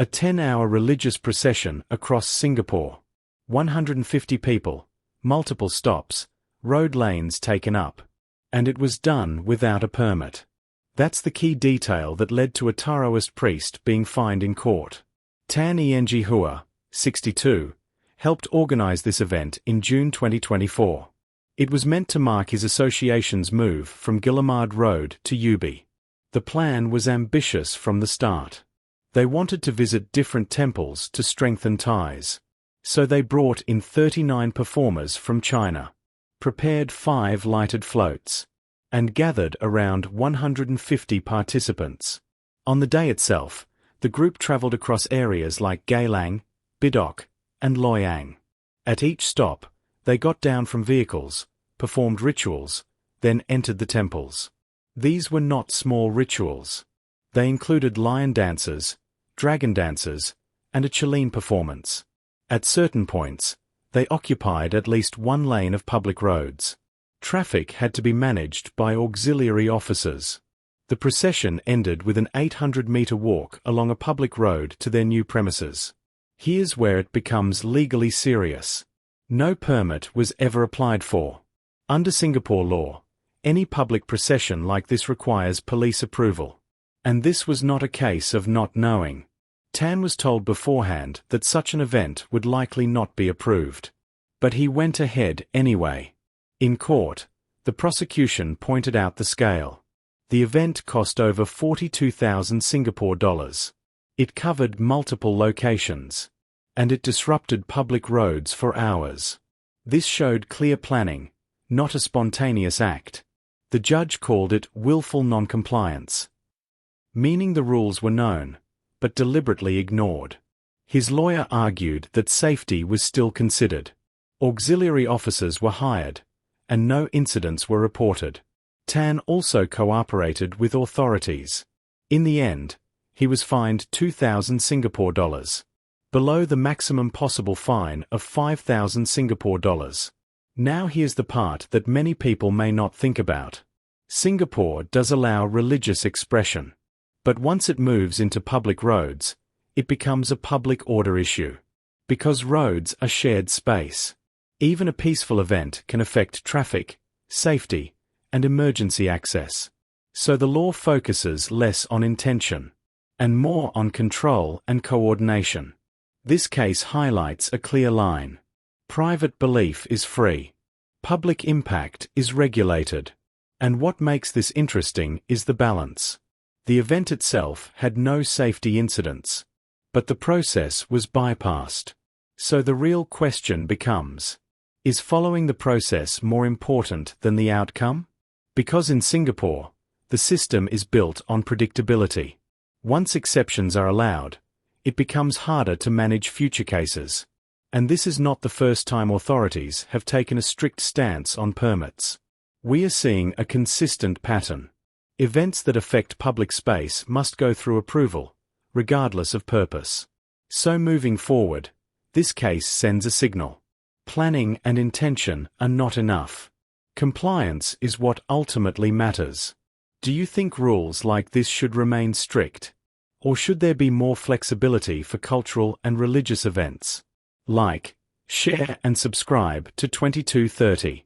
A 10-hour religious procession across Singapore. 150 people, multiple stops, road lanes taken up. And it was done without a permit. That's the key detail that led to a Taoist priest being fined in court. Tan Eng Hua, 62, helped organize this event in June 2024. It was meant to mark his association's move from Guillemard Road to Ubi. The plan was ambitious from the start. They wanted to visit different temples to strengthen ties. So they brought in 39 performers from China, prepared 5 lighted floats, and gathered around 150 participants. On the day itself, the group traveled across areas like Geylang, Bidok, and Loyang. At each stop, they got down from vehicles, performed rituals, then entered the temples. These were not small rituals. They included lion dances, dragon dances, and a Chilean performance. At certain points, they occupied at least one lane of public roads. Traffic had to be managed by auxiliary officers. The procession ended with an 800-meter walk along a public road to their new premises. Here's where it becomes legally serious. No permit was ever applied for. Under Singapore law, any public procession like this requires police approval. And this was not a case of not knowing. Tan was told beforehand that such an event would likely not be approved. But he went ahead anyway. In court, the prosecution pointed out the scale. The event cost over 42,000 Singapore dollars. It covered multiple locations. And it disrupted public roads for hours. This showed clear planning, not a spontaneous act. The judge called it willful noncompliance, meaning the rules were known, but deliberately ignored. His lawyer argued that safety was still considered. Auxiliary officers were hired, and no incidents were reported. Tan also cooperated with authorities. In the end, he was fined 2,000 Singapore dollars, below the maximum possible fine of 5,000 Singapore dollars. Now here's the part that many people may not think about. Singapore does allow religious expression. But once it moves into public roads, it becomes a public order issue. Because roads are shared space. Even a peaceful event can affect traffic, safety, and emergency access. So the law focuses less on intention, and more on control and coordination. This case highlights a clear line. Private belief is free. Public impact is regulated. And what makes this interesting is the balance. The event itself had no safety incidents. But the process was bypassed. So the real question becomes, is following the process more important than the outcome? Because in Singapore, the system is built on predictability. Once exceptions are allowed, it becomes harder to manage future cases. And this is not the first time authorities have taken a strict stance on permits. We are seeing a consistent pattern. Events that affect public space must go through approval, regardless of purpose. So moving forward, this case sends a signal. Planning and intention are not enough. Compliance is what ultimately matters. Do you think rules like this should remain strict? Or should there be more flexibility for cultural and religious events? Like, share and subscribe to 2230.